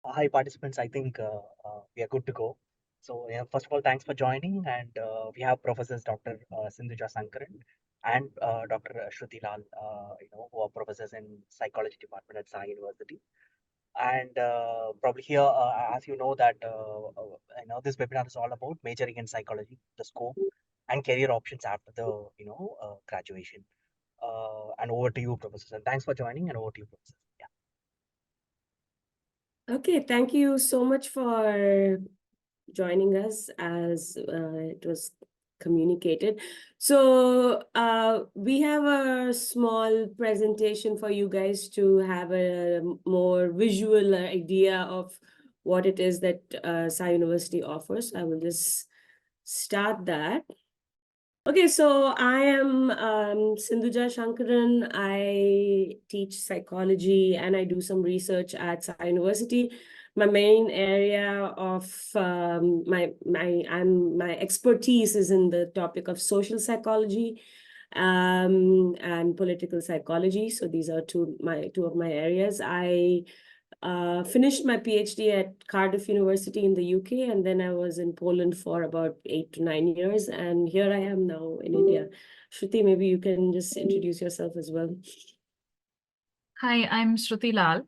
Hi, participants. I think we are good to go. So, first of all, thanks for joining. And we have Professors Dr. Sindhuja Sankaran and Dr. Shruti Lal, who are professors in psychology department at Sai University. And probably here, as you know, that this webinar is all about majoring in psychology, the scope, and career options after the graduation. And over to you, professors. And thanks for joining. And over to you, professors. Yeah. Okay, thank you so much for joining us as it was communicated. So we have a small presentation for you guys to have a more visual idea of what it is that Sai University offers. I will just start that. Okay, so I am Sindhuja Shankaran. I teach psychology and I do some research at Sai University. My main area of my expertise is in the topic of social psychology and political psychology. So these are two of my areas. I finished my PhD at Cardiff University in the UK, and then I was in Poland for about 8 to 9 years, and here I am now in India. Shruti, maybe you can just introduce yourself as well. Hi, I'm Shruti Lal.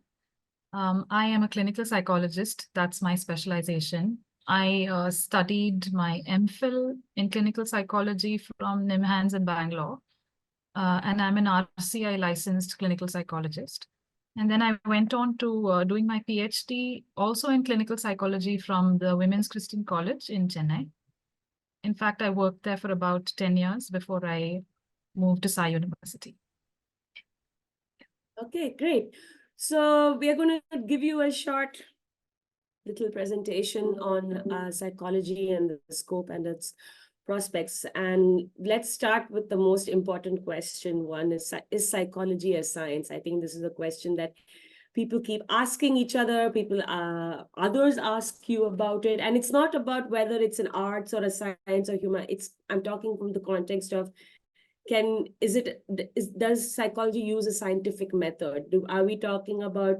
I am a clinical psychologist. That's my specialization. I studied my MPhil in clinical psychology from NIMHANS in Bangalore, and I'm an RCI licensed clinical psychologist. And then I went on to doing my PhD also in clinical psychology from the Women's Christian College in Chennai. In fact, I worked there for about 10 years before I moved to Sai University. Okay, great. So we are going to give you a short little presentation on psychology and the scope and its prospects. And let's start with the most important question. One is psychology a science? I think this is a question that people keep asking each other. Others ask you about it. And it's not about whether it's an arts or a science or human. I'm talking from the context of does psychology use a scientific method? Are we talking about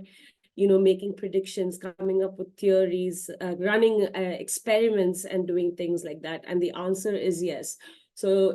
making predictions, coming up with theories, running experiments and doing things like that? And the answer is yes. So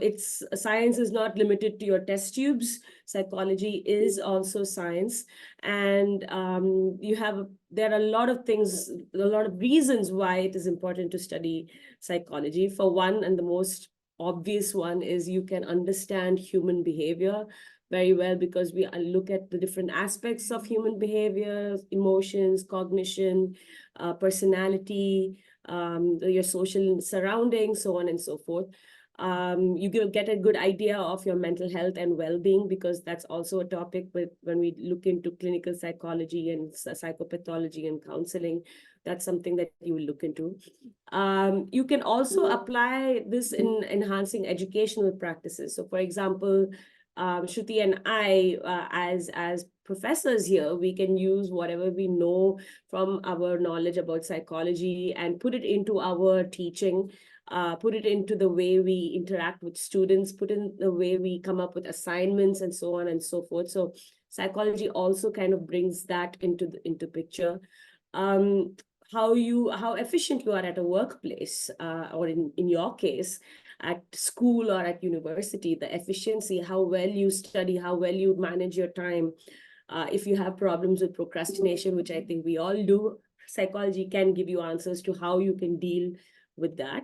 science is not limited to your test tubes. Psychology is also science. And there are a lot of things, a lot of reasons why it is important to study psychology. For one, and the most obvious one, is you can understand human behavior very well, because we look at the different aspects of human behavior, emotions, cognition, personality, your social surroundings, so on and so forth. You get a good idea of your mental health and well-being, because that's also a topic when we look into clinical psychology and psychopathology and counseling. That's something that you will look into. You can also apply this in enhancing educational practices. So, for example, Shruti and I, as professors here, we can use whatever we know from our knowledge about psychology and put it into our teaching, put it into the way we interact with students, put in the way we come up with assignments and so on and so forth. So psychology also kind of brings that into picture. How efficient you are at a workplace, or in your case, at school or at university, the efficiency, how well you study, how well you manage your time. If you have problems with procrastination, which I think we all do, psychology can give you answers to how you can deal with that.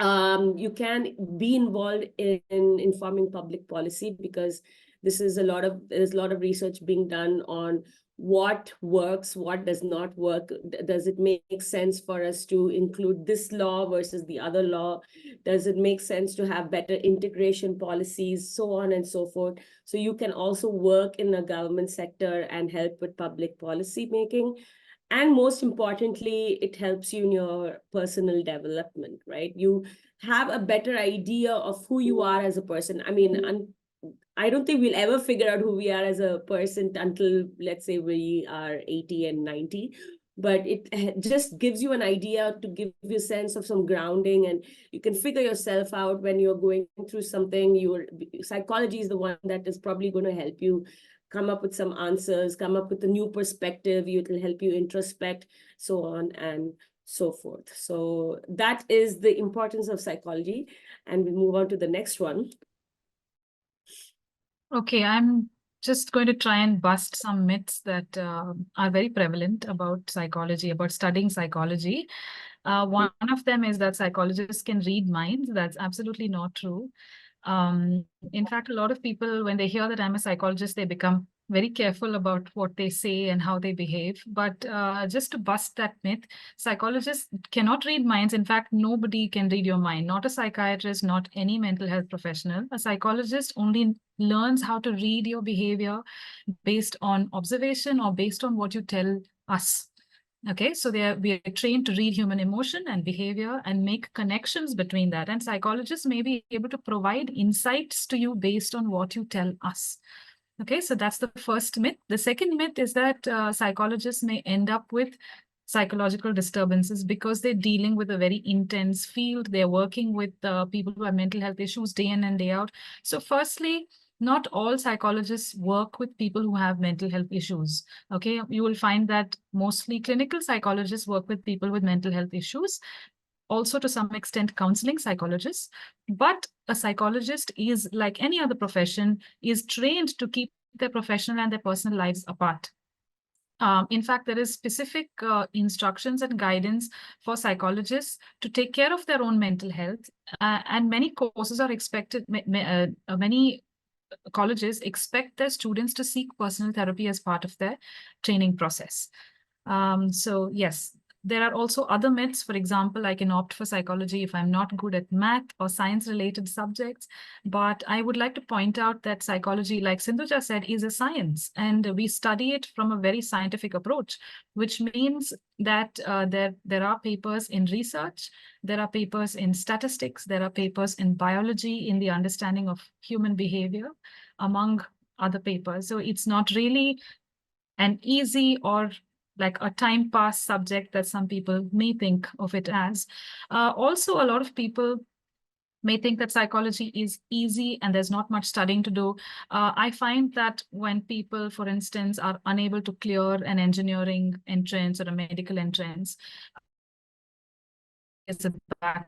You can be involved in informing public policy, because there's a lot of research being done on what works, what does not work. Does it make sense for us to include this law versus the other law? Does it make sense to have better integration policies, so on and so forth? So you can also work in the government sector and help with public policy making. And most importantly, it helps you in your personal development, right? You have a better idea of who you are as a person. I mean, I don't think we'll ever figure out who we are as a person until, let's say, we are 80 and 90. but it just gives you an idea to give you a sense of some grounding, and you can figure yourself out when you're going through something. Psychology is the one that is probably going to help you come up with some answers, come up with a new perspective. It will help you introspect, so on and so forth. So that is the importance of psychology. And we move on to the next one. Okay, I'm just going to try and bust some myths that are very prevalent about psychology, about studying psychology. One of them is that psychologists can read minds. That's absolutely not true. In fact, a lot of people, when they hear that I'm a psychologist, they become very careful about what they say and how they behave. But just to bust that myth, psychologists cannot read minds. In fact, nobody can read your mind, not a psychiatrist, not any mental health professional. A psychologist only learns how to read your behavior based on observation or based on what you tell us. Okay, so we are trained to read human emotion and behavior and make connections between that. And psychologists may be able to provide insights to you based on what you tell us. Okay, so that's the first myth. The second myth is that psychologists may end up with psychological disturbances because they're dealing with a very intense field. They're working with people who have mental health issues day in and day out. So firstly, not all psychologists work with people who have mental health issues. Okay, you will find that mostly clinical psychologists work with people with mental health issues, also to some extent counseling psychologists. But a psychologist is, like any other profession, is trained to keep their professional and their personal lives apart. In fact, there is specific instructions and guidance for psychologists to take care of their own mental health. And many courses are expected, many colleges expect their students to seek personal therapy as part of their training process. So yes, there are also other myths. For example, I can opt for psychology if I'm not good at math or science-related subjects. But I would like to point out that psychology, like Sindhuja said, is a science, and we study it from a very scientific approach, which means that there are papers in research, there are papers in statistics, there are papers in biology, in the understanding of human behavior, among other papers. So it's not really an easy or like a time pass subject that some people may think of it as. Also, a lot of people may think that psychology is easy and there's not much studying to do. I find that when people, for instance, are unable to clear an engineering entrance or a medical entrance, I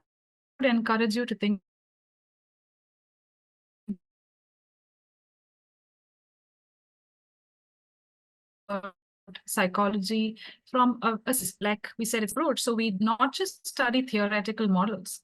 would encourage you to think psychology from like we said, it's approach. So we not just study theoretical models.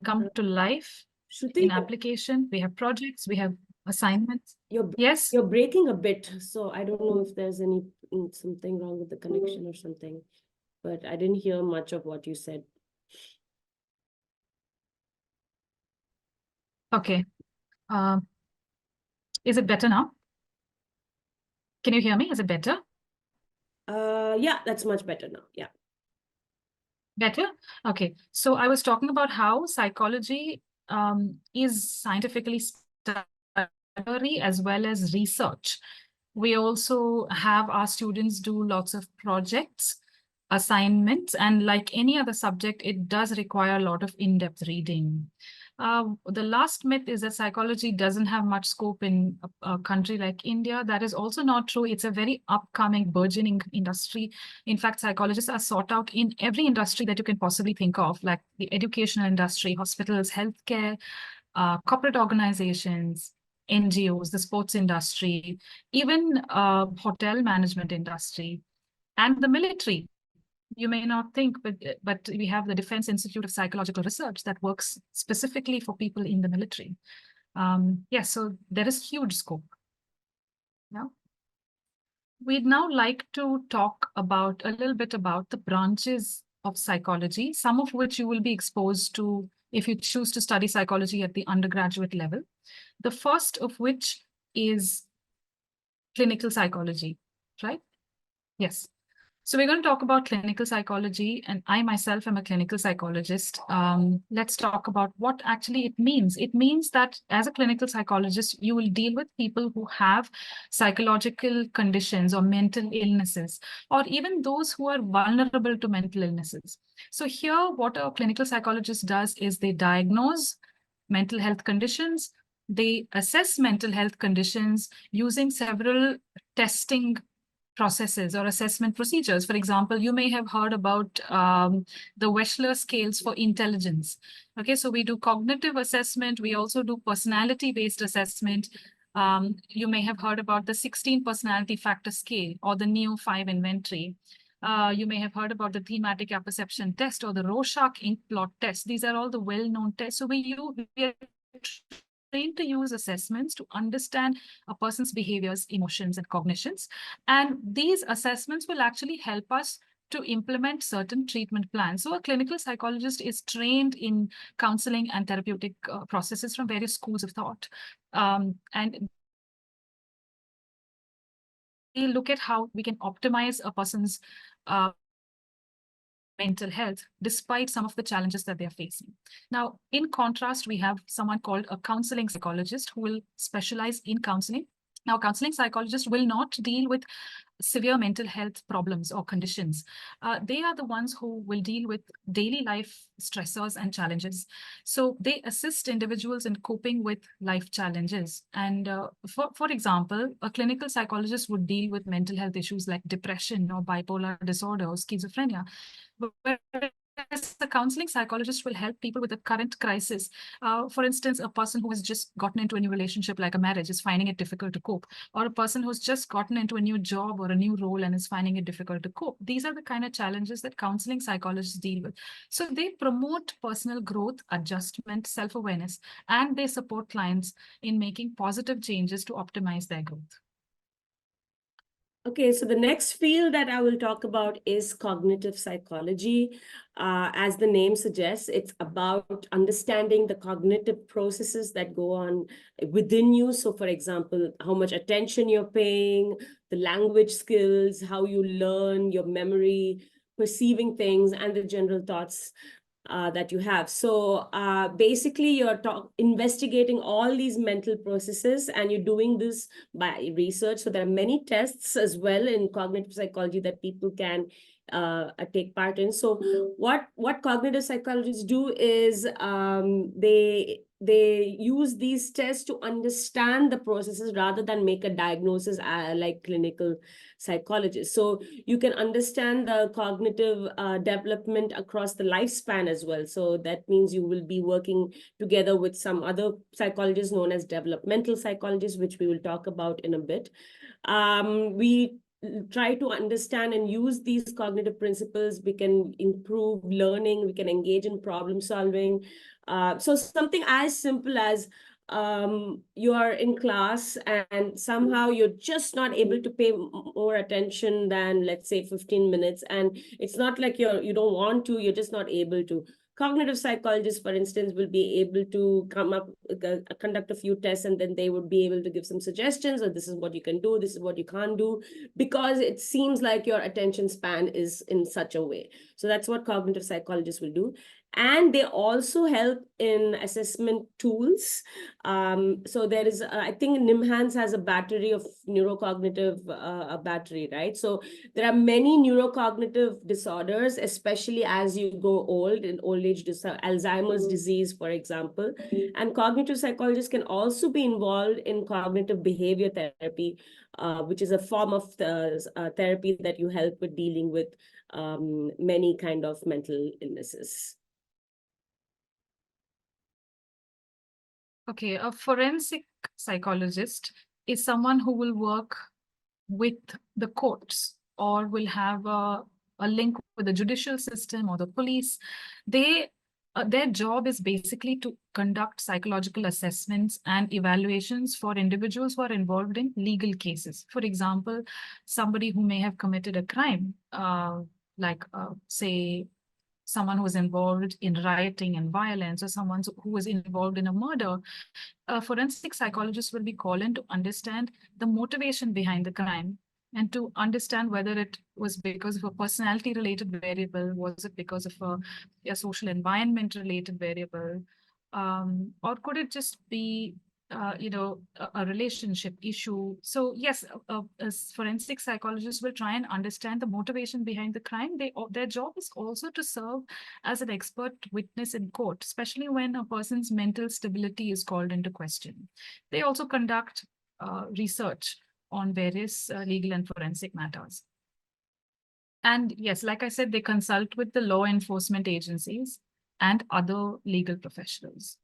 Come to life Shruti, in application. We have projects, we have assignments. Yes. You're breaking a bit, so I don't know if there's something wrong with the connection or something, but I didn't hear much of what you said. Okay. Is it better now? Can you hear me? Is it better? Yeah, that's much better now. Yeah. Better? Okay. So I was talking about how psychology is scientifically studied as well as research. We also have our students do lots of projects, assignments, and like any other subject, it does require a lot of in-depth reading. The last myth is that psychology doesn't have much scope in a country like India. That is also not true. It's a very upcoming, burgeoning industry. In fact, psychologists are sought out in every industry that you can possibly think of, like the educational industry, hospitals, healthcare, corporate organizations, NGOs, the sports industry, even hotel management industry, and the military. You may not think, but we have the Defense Institute of Psychological Research that works specifically for people in the military. Yes, so there is huge scope. Yeah. We'd now like to talk about a little bit about the branches of psychology, some of which you will be exposed to if you choose to study psychology at the undergraduate level. The first of which is clinical psychology, right? Yes. So we're going to talk about clinical psychology, and I myself am a clinical psychologist. Let's talk about what actually it means. It means that as a clinical psychologist, you will deal with people who have psychological conditions or mental illnesses, or even those who are vulnerable to mental illnesses. So here, what a clinical psychologist does is they diagnose mental health conditions, they assess mental health conditions using several testing processes or assessment procedures. For example, you may have heard about the Wechsler scales for intelligence. Okay, so we do cognitive assessment. We also do personality-based assessment. You may have heard about the 16 personality factor scale or the Neo-5 inventory. You may have heard about the thematic apperception test or the Rorschach ink blot test. These are all the well-known tests. So we are trained to use assessments to understand a person's behaviors, emotions, and cognitions. And these assessments will actually help us to implement certain treatment plans. So a clinical psychologist is trained in counseling and therapeutic processes from various schools of thought. And we look at how we can optimize a person's mental health despite some of the challenges that they're facing. Now, in contrast, we have someone called a counseling psychologist who will specialize in counseling. Now, counseling psychologists will not deal with severe mental health problems or conditions. They are the ones who will deal with daily life stressors and challenges. So they assist individuals in coping with life challenges. And for example, a clinical psychologist would deal with mental health issues like depression or bipolar disorder or schizophrenia. Whereas the counseling psychologist will help people with a current crisis. For instance, a person who has just gotten into a new relationship, like a marriage, is finding it difficult to cope, or a person who's just gotten into a new job or a new role and is finding it difficult to cope. These are the kind of challenges that counseling psychologists deal with. So they promote personal growth, adjustment, self-awareness, and they support clients in making positive changes to optimize their growth. Okay, so the next field that I will talk about is cognitive psychology. As the name suggests, it's about understanding the cognitive processes that go on within you. So, for example, how much attention you're paying, the language skills, how you learn, your memory, perceiving things, and the general thoughts that you have. So basically, you're investigating all these mental processes, and you're doing this by research. So there are many tests as well in cognitive psychology that people can take part in. So what cognitive psychologists do is they use these tests to understand the processes rather than make a diagnosis like clinical psychologists. So you can understand the cognitive development across the lifespan as well. So that means you will be working together with some other psychologists known as developmental psychologists, which we will talk about in a bit. We try to understand and use these cognitive principles. We can improve learning, we can engage in problem solving. So something as simple as you are in class and somehow you're just not able to pay more attention than, let's say, 15 minutes. And it's not like you don't want to, you're just not able to. Cognitive psychologists, for instance, will be able to conduct a few tests, and then they would be able to give some suggestions, or this is what you can do, this is what you can't do, because it seems like your attention span is in such a way. So that's what cognitive psychologists will do. And they also help in assessment tools. So there is, I think NIMHANS has a battery of neurocognitive battery, right? So there are many neurocognitive disorders, especially as you go old, in old age, Alzheimer's disease, for example. And cognitive psychologists can also be involved in cognitive behavior therapy, which is a form of therapy that you help with dealing with many kind of mental illnesses. Okay, a forensic psychologist is someone who will work with the courts or will have a link with the judicial system or the police. Their job is basically to conduct psychological assessments and evaluations for individuals who are involved in legal cases. For example, somebody who may have committed a crime, say, someone who was involved in rioting and violence, or someone who was involved in a murder, a forensic psychologist will be called in to understand the motivation behind the crime. and to understand whether it was because of a personality related variable, was it because of a social environment related variable, or could it just be a relationship issue. So yes, as forensic psychologists will try and understand the motivation behind the crime. Their job is also to serve as an expert witness in court, especially when a person's mental stability is called into question. They also conduct research on various legal and forensic matters. And yes, like I said, they consult with the law enforcement agencies and other legal professionals.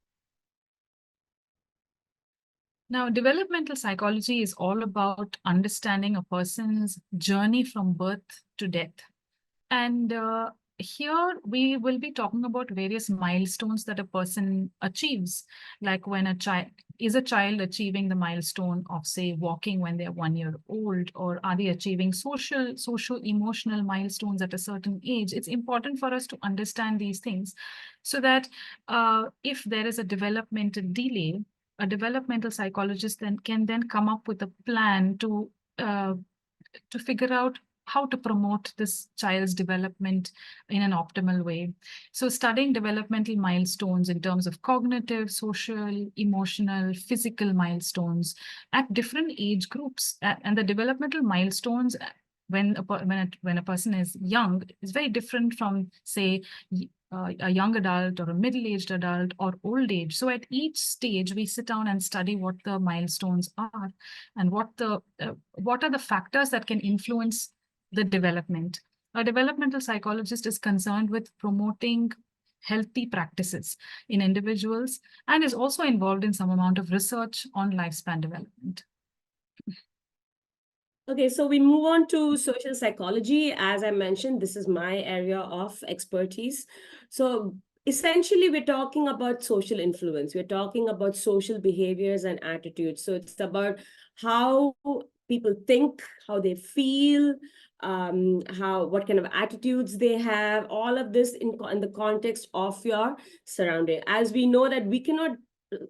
Now, developmental psychology is all about understanding a person's journey from birth to death. And here we will be talking about various milestones that a person achieves, like when a child achieving the milestone of, say, walking when they're 1 year old, or are they achieving social, emotional milestones at a certain age. It's important for us to understand these things so that if there is a developmental delay, a developmental psychologist can come up with a plan to figure out how to promote this child's development in an optimal way. So studying developmental milestones in terms of cognitive, social, emotional, physical milestones at different age groups, and the developmental milestones when a person is young is very different from, say, a young adult or a middle-aged adult or old age. So at each stage, we sit down and study what the milestones are and what are the factors that can influence the development. A developmental psychologist is concerned with promoting healthy practices in individuals and is also involved in some amount of research on lifespan development. Okay, so we move on to social psychology. As I mentioned, this is my area of expertise. So essentially, we're talking about social influence. We're talking about social behaviors and attitudes. So it's about how people think, how they feel, what kind of attitudes they have, all of this in the context of your surrounding. As we know that we cannot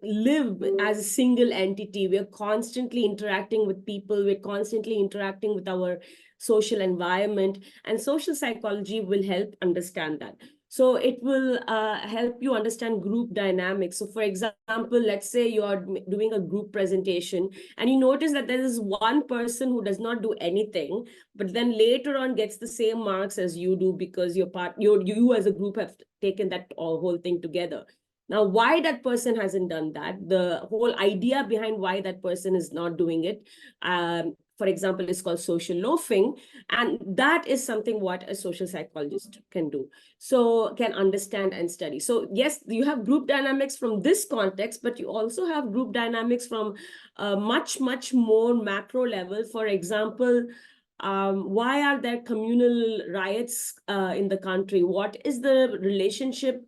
live as a single entity. We're constantly interacting with people. We're constantly interacting with our social environment, and social psychology will help understand that. So it will help you understand group dynamics. So for example, let's say you're doing a group presentation and you notice that there is one person who does not do anything, but then later on gets the same marks as you do because you as a group have taken that whole thing together. Now, why that person hasn't done that, the whole idea behind why that person is not doing it, for example, is called social loafing. And that is something what a social psychologist can do. So can understand and study. So yes, you have group dynamics from this context, but you also have group dynamics from a much, much more macro level. For example, why are there communal riots in the country? What is the relationship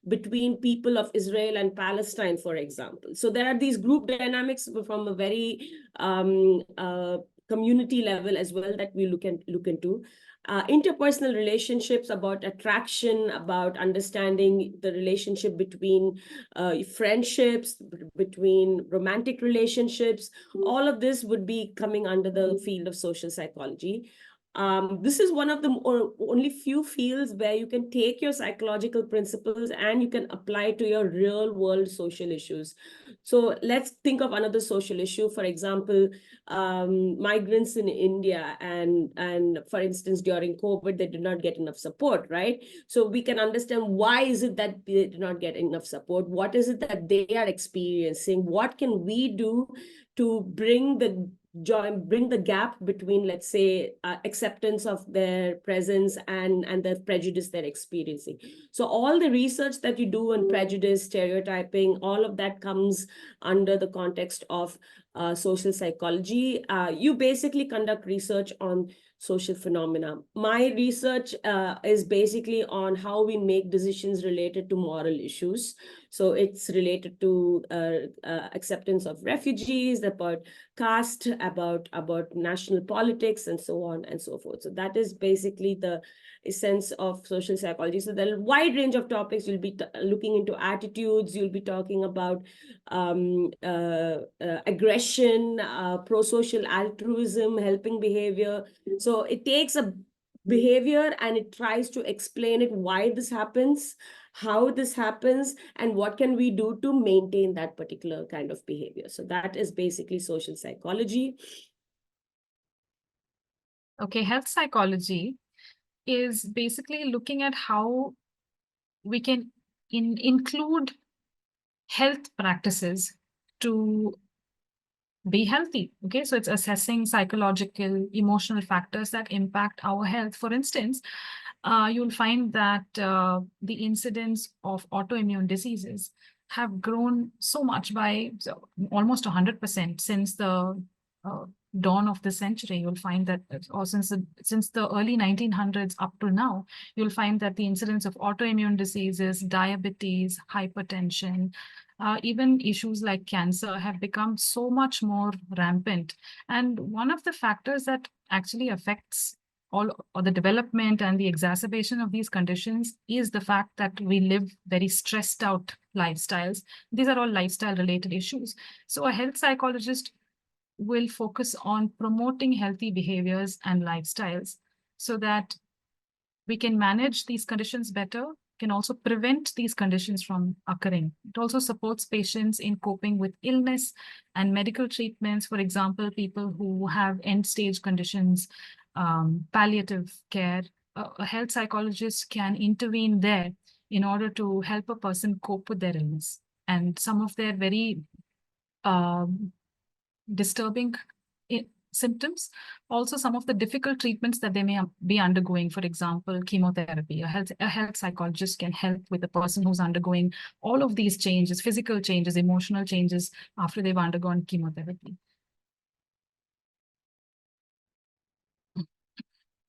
between people of Israel and Palestine, for example? So there are these group dynamics from a very community level as well that we look into. Interpersonal relationships, about attraction, about understanding the relationship between friendships, between romantic relationships. All of this would be coming under the field of social psychology. This is one of the only few fields where you can take your psychological principles and you can apply to your real world social issues. So let's think of another social issue. For example, migrants in India, and for instance, during COVID, they did not get enough support, right? So we can understand why is it that they did not get enough support? What is it that they are experiencing? What can we do to bring the gap between, let's say, acceptance of their presence and the prejudice they're experiencing. So all the research that you do on prejudice, stereotyping, all of that comes under the context of social psychology. You basically conduct research on social phenomena. My research is basically on how we make decisions related to moral issues. So it's related to acceptance of refugees, about caste, about national politics, and so on and so forth. So that is basically the essence of social psychology. So there are a wide range of topics. You'll be looking into attitudes. You'll be talking about aggression, pro-social altruism, helping behavior. So it takes a behavior and it tries to explain it, why this happens, how this happens, and what can we do to maintain that particular kind of behavior. So that is basically social psychology. Okay, health psychology is basically looking at how we can include health practices to be healthy. Okay, so it's assessing psychological, emotional factors that impact our health. For instance, you'll find that the incidence of autoimmune diseases have grown so much by almost 100% since the dawn of the century. You'll find that, or since the early 1900s up to now, you'll find that the incidence of autoimmune diseases, diabetes, hypertension, even issues like cancer have become so much more rampant. And one of the factors that actually affects or the development and the exacerbation of these conditions is the fact that we live very stressed out lifestyles. These are all lifestyle related issues. So a health psychologist will focus on promoting healthy behaviors and lifestyles so that we can manage these conditions better, can also prevent these conditions from occurring. It also supports patients in coping with illness and medical treatments. For example, people who have end-stage conditions, palliative care, a health psychologist can intervene there in order to help a person cope with their illness and some of their very disturbing symptoms, also some of the difficult treatments that they may be undergoing. For example, chemotherapy. A health psychologist can help with a person who's undergoing all of these changes, physical changes, emotional changes after they've undergone chemotherapy.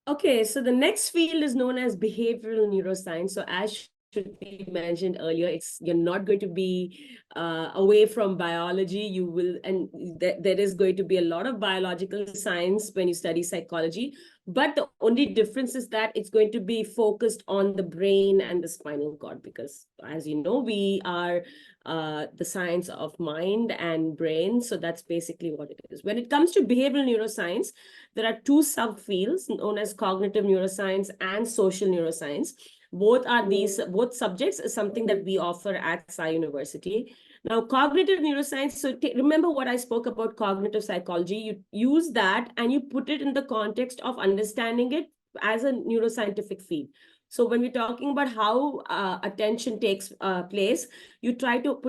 Okay, so the next field is known as behavioral neuroscience. So as Shruti mentioned earlier, you're not going to be away from biology. You will, and there is going to be a lot of biological science when you study psychology. But the only difference is that it's going to be focused on the brain and the spinal cord, because as you know, we are the science of mind and brain. So that's basically what it is. When it comes to behavioral neuroscience, there are two subfields known as cognitive neuroscience and social neuroscience. Both subjects is something that we offer at Sai University. Now, cognitive neuroscience, so remember what I spoke about cognitive psychology. You use that and you put it in the context of understanding it as a neuroscientific field. So when we're talking about how attention takes place, you try to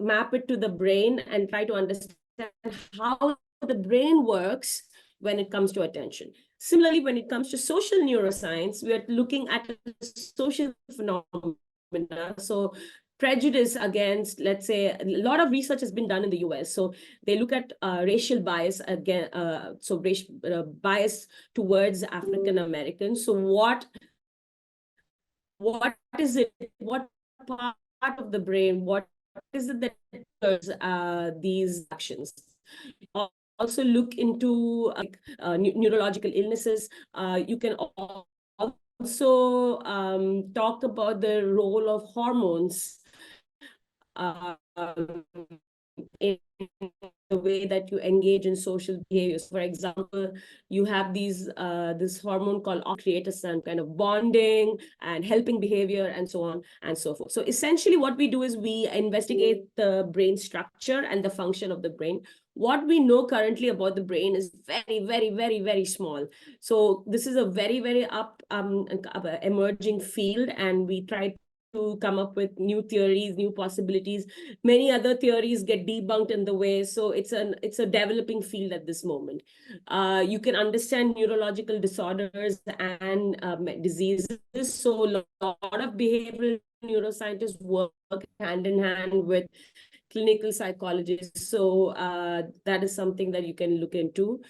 map it to the brain and try to understand how the brain works when it comes to attention. Similarly, when it comes to social neuroscience, we are looking at social phenomena. So prejudice against, let's say, a lot of research has been done in the US. So they look at racial bias again, bias towards African Americans. So what is it? What part of the brain? What is it that triggers these actions? Also look into neurological illnesses. You can also talk about the role of hormones in the way that you engage in social behaviors. For example, you have this hormone called create some kind of bonding and helping behavior and so on and so forth. So essentially what we do is we investigate the brain structure and the function of the brain. What we know currently about the brain is very, very, very, very small. So this is a very, very emerging field, and we try to come up with new theories, new possibilities. Many other theories get debunked in the way. So it's a developing field at this moment. You can understand neurological disorders and diseases. So a lot of behavioral neuroscientists work hand in hand with clinical psychologists. So that is something that you can look into.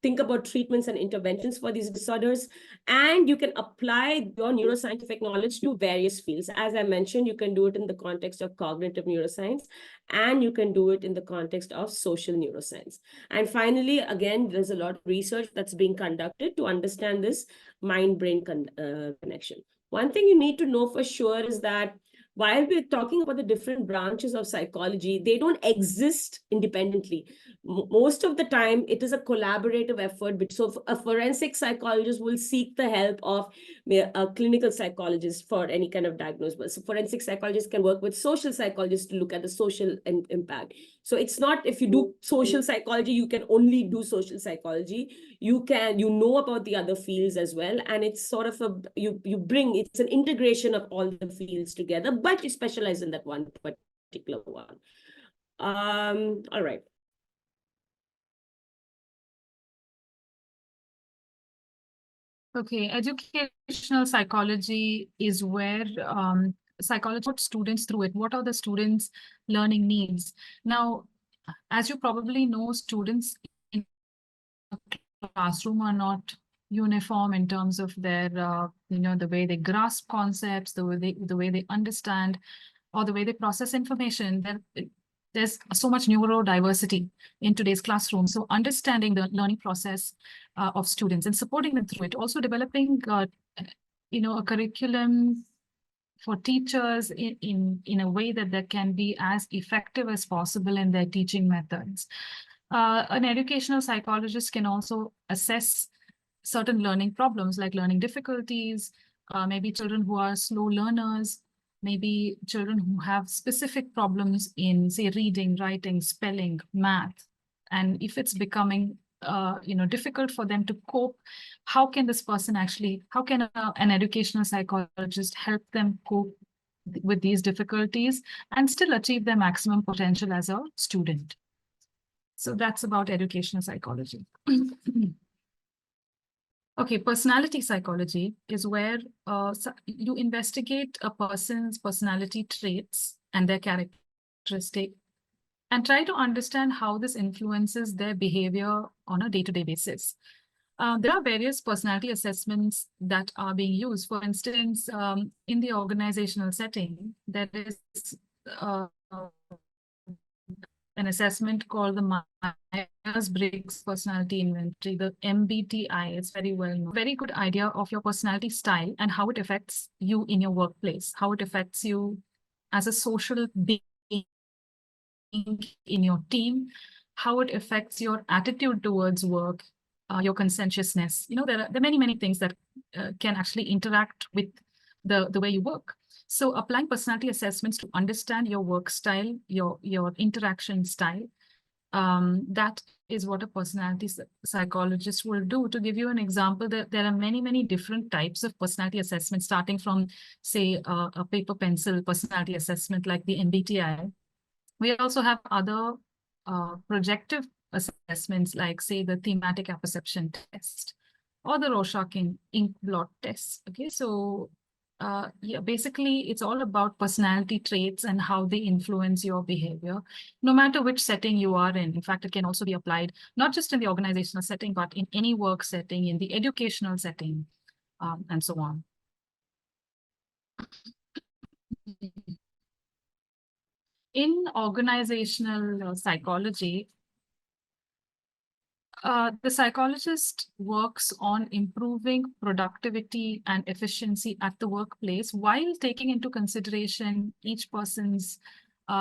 Think about treatments and interventions for these disorders, and you can apply your neuroscientific knowledge to various fields. As I mentioned, you can do it in the context of cognitive neuroscience, and you can do it in the context of social neuroscience. And finally, again, there's a lot of research that's being conducted to understand this mind-brain connection. One thing you need to know for sure is that while we're talking about the different branches of psychology, they don't exist independently. Most of the time, it is a collaborative effort. So a forensic psychologist will seek the help of a clinical psychologist for any kind of diagnosis. So forensic psychologists can work with social psychologists to look at the social impact. So it's not, if you do social psychology, you can only do social psychology. You know about the other fields as well. And it's sort of it's an integration of all the fields together, but you specialize in that one particular one. All right. Okay, educational psychology is where psychology puts students through it. What are the students' learning needs? Now, as you probably know, students in a classroom are not uniform in terms of their, the way they grasp concepts, the way they understand, or the way they process information. There's so much neurodiversity in today's classroom. So understanding the learning process of students and supporting them through it, also developing, a curriculum for teachers in a way that can be as effective as possible in their teaching methods. An educational psychologist can also assess certain learning problems like learning difficulties, maybe children who are slow learners, maybe children who have specific problems in, say, reading, writing, spelling, math. And if it's becoming difficult for them to cope, how can an educational psychologist help them cope with these difficulties and still achieve their maximum potential as a student? So that's about educational psychology. Okay, personality psychology is where you investigate a person's personality traits and their characteristic and try to understand how this influences their behavior on a day-to-day basis. There are various personality assessments that are being used. For instance, in the organizational setting, there is an assessment called the Myers-Briggs Personality Inventory, the MBTI. It's very well known. Very good idea of your personality style and how it affects you in your workplace, how it affects you as a social being in your team, how it affects your attitude towards work, your conscientiousness. There are many, many things that can actually interact with the way you work. So applying personality assessments to understand your work style, your interaction style, that is what a personality psychologist will do. To give you an example, there are many, many different types of personality assessments, starting from, say, a paper pencil personality assessment like the MBTI. We also have other projective assessments like, say, the thematic apperception test or the Rorschach ink blot test. Okay, so basically it's all about personality traits and how they influence your behavior, no matter which setting you are in. In fact, it can also be applied not just in the organizational setting, but in any work setting, in the educational setting, and so on. In organizational psychology, the psychologist works on improving productivity and efficiency at the workplace while taking into consideration each person's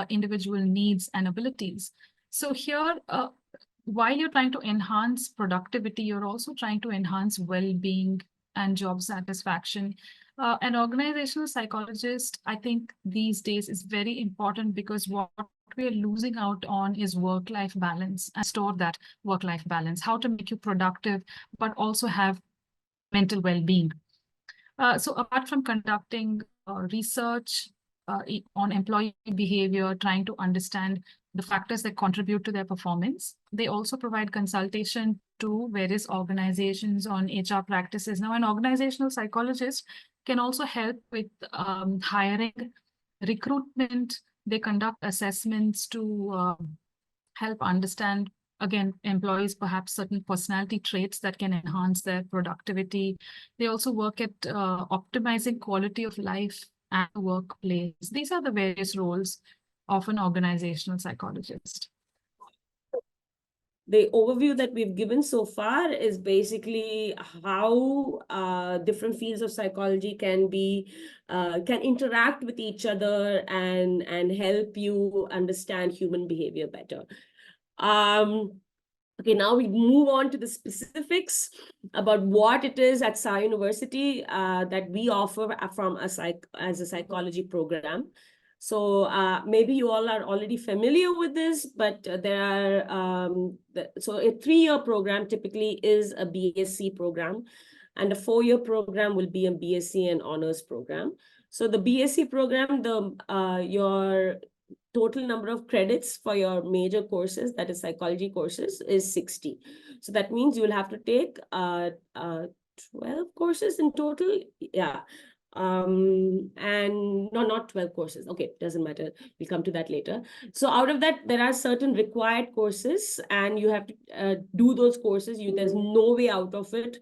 individual needs and abilities. So here, while you're trying to enhance productivity, you're also trying to enhance well-being and job satisfaction. An organizational psychologist, I think these days, is very important because what we are losing out on is work-life balance, and store that work-life balance, how to make you productive, but also have mental well-being. So apart from conducting research on employee behavior, trying to understand the factors that contribute to their performance, they also provide consultation to various organizations on HR practices. Now, an organizational psychologist can also help with hiring, recruitment, They conduct assessments to help understand, again, employees perhaps certain personality traits that can enhance their productivity. They also work at optimizing quality of life at the workplace. These are the various roles of an organizational psychologist. The overview that we've given so far is basically how different fields of psychology can interact with each other and help you understand human behavior better. Okay, now we move on to the specifics about what it is at Sai University that we offer as a psychology program. So maybe you all are already familiar with this, but there are, so a 3-year program typically is a B.Sc program, and a 4-year program will be a B.Sc and honors program. So the B.Sc program, your total number of credits for your major courses, that is psychology courses, is 60. So that means you will have to take 12 courses in total. Yeah. And no, not 12 courses. Okay, doesn't matter. We'll come to that later. So out of that, there are certain required courses, and you have to do those courses. There's no way out of it.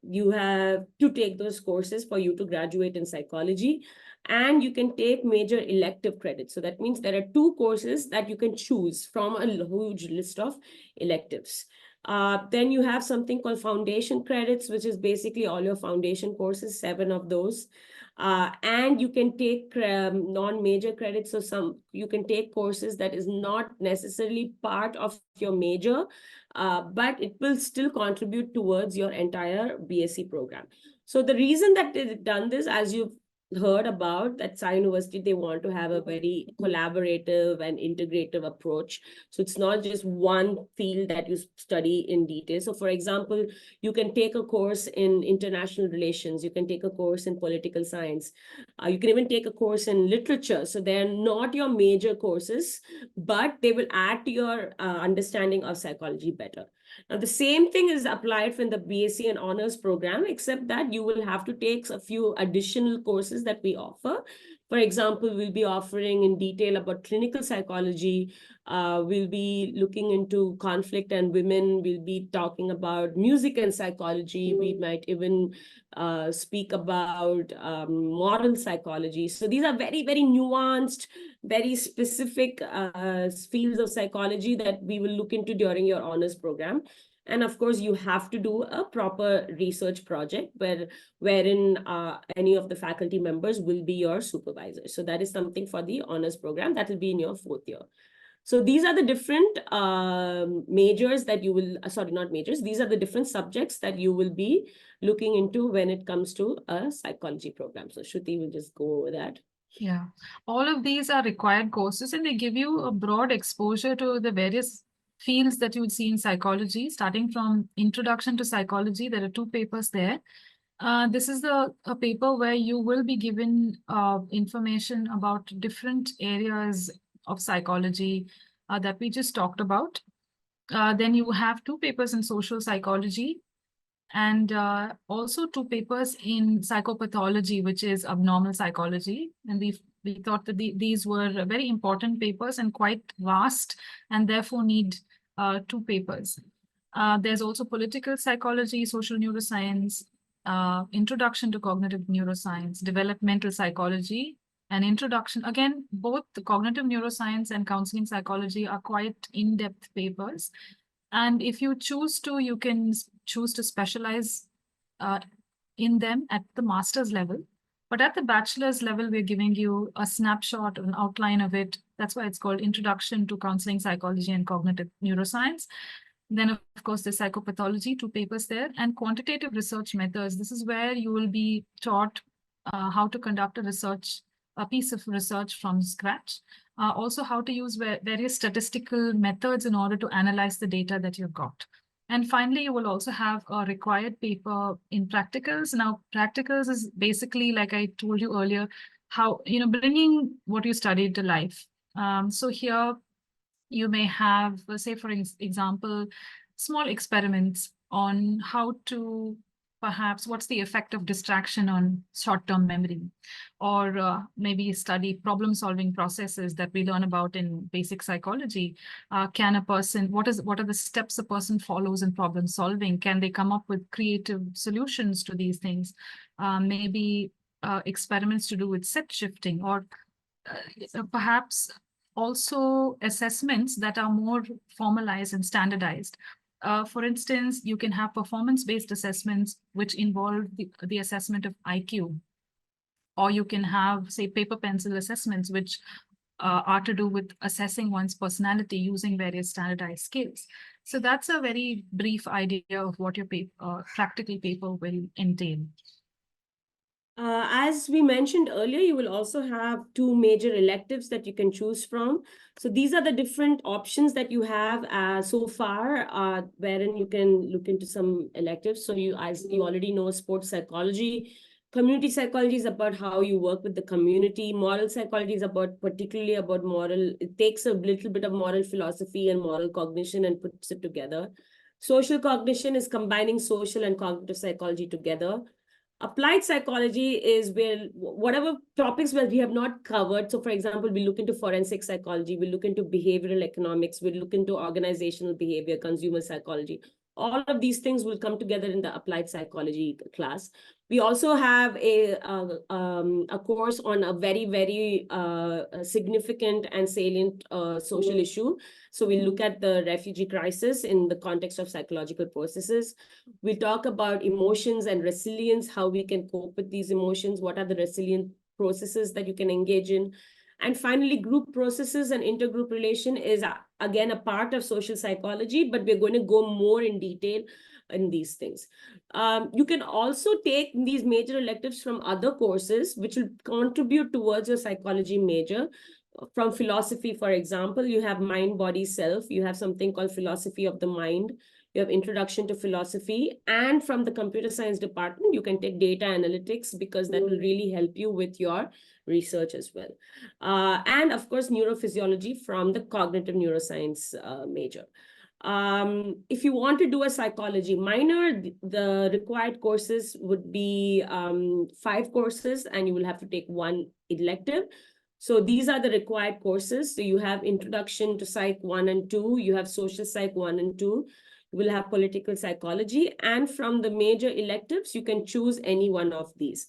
You have to take those courses for you to graduate in psychology, and you can take major elective credits. So that means there are 2 courses that you can choose from a huge list of electives. Then you have something called foundation credits, which is basically all your foundation courses, 7 of those. And you can take non-major credits. So you can take courses that is not necessarily part of your major, but it will still contribute towards your entire B.Sc program. So the reason that they've done this, as you've heard about, that Sai University, they want to have a very collaborative and integrative approach. So it's not just one field that you study in detail. So for example, you can take a course in international relations, you can take a course in political science, you can even take a course in literature. So they're not your major courses, but they will add to your understanding of psychology better. Now, the same thing is applied for the B.Sc and honors program, except that you will have to take a few additional courses that we offer. For example, we'll be offering in detail about clinical psychology. We'll be looking into conflict and women. We'll be talking about music and psychology. We might even speak about moral psychology. So these are very, very nuanced, very specific fields of psychology that we will look into during your honors program. And of course, you have to do a proper research project wherein any of the faculty members will be your supervisors. So that is something for the honors program that will be in your 4th year. So these are the different majors that you will, sorry, not majors. These are the different subjects that you will be looking into when it comes to a psychology program. So Shruti will just go over that. Yeah, all of these are required courses, and they give you a broad exposure to the various fields that you would see in psychology, starting from Introduction to Psychology. There are 2 papers there. This is a paper where you will be given information about different areas of psychology that we just talked about. Then you have 2 papers in social psychology, and also 2 papers in psychopathology, which is abnormal psychology. And we thought that these were very important papers and quite vast, and therefore need 2 papers. There's also political psychology, social neuroscience, introduction to cognitive neuroscience, developmental psychology, and introduction. Again, both the cognitive neuroscience and counseling psychology are quite in-depth papers. And if you choose to, you can choose to specialize in them at the master's level. But at the bachelor's level, we're giving you a snapshot, an outline of it. That's why it's called Introduction to Counseling Psychology and Cognitive Neuroscience. Then, of course, there's psychopathology, 2 papers there, and quantitative research methods. This is where you will be taught how to conduct a piece of research from scratch. Also how to use various statistical methods in order to analyze the data that you've got. And finally, you will also have a required paper in practicals. Now, practicals is basically, like I told you earlier, how, bringing what you studied to life. So here you may have, say, for example, small experiments on how to perhaps what's the effect of distraction on short-term memory, or maybe study problem-solving processes that we learn about in basic psychology. Can a person, what are the steps a person follows in problem solving? Can they come up with creative solutions to these things? Maybe experiments to do with set shifting, or perhaps also assessments that are more formalized and standardized. For instance, you can have performance-based assessments which involve the assessment of IQ, or you can have, say, paper pencil assessments which are to do with assessing one's personality using various standardized skills. So that's a very brief idea of what your practical paper will entail. As we mentioned earlier, you will also have 2 major electives that you can choose from. So these are the different options that you have so far, wherein you can look into some electives. So as you already know, sports psychology, community psychology is about how you work with the community. Moral psychology is particularly about moral. It takes a little bit of moral philosophy and moral cognition and puts it together. Social cognition is combining social and cognitive psychology together. Applied psychology is where whatever topics where we have not covered. So for example, we look into forensic psychology, we look into behavioral economics, we look into organizational behavior, consumer psychology. All of these things will come together in the applied psychology class. We also have a course on a very, very significant and salient social issue. So we look at the refugee crisis in the context of psychological processes. We talk about emotions and resilience, how we can cope with these emotions, what are the resilient processes that you can engage in. And finally, group processes and intergroup relation is, again, a part of social psychology, but we're going to go more in detail in these things. You can also take these major electives from other courses, which will contribute towards your psychology major. From philosophy, for example, you have mind, body, self. You have something called philosophy of the mind. You have introduction to philosophy. And from the computer science department, you can take data analytics, because that will really help you with your research as well. And of course, neurophysiology from the cognitive neuroscience major. If you want to do a psychology minor, the required courses would be 5 courses, and you will have to take 1 elective. So these are the required courses. So you have Introduction to Psych 1 and 2, you have Social Psych 1 and 2, you will have Political Psychology, and from the major electives, you can choose any one of these.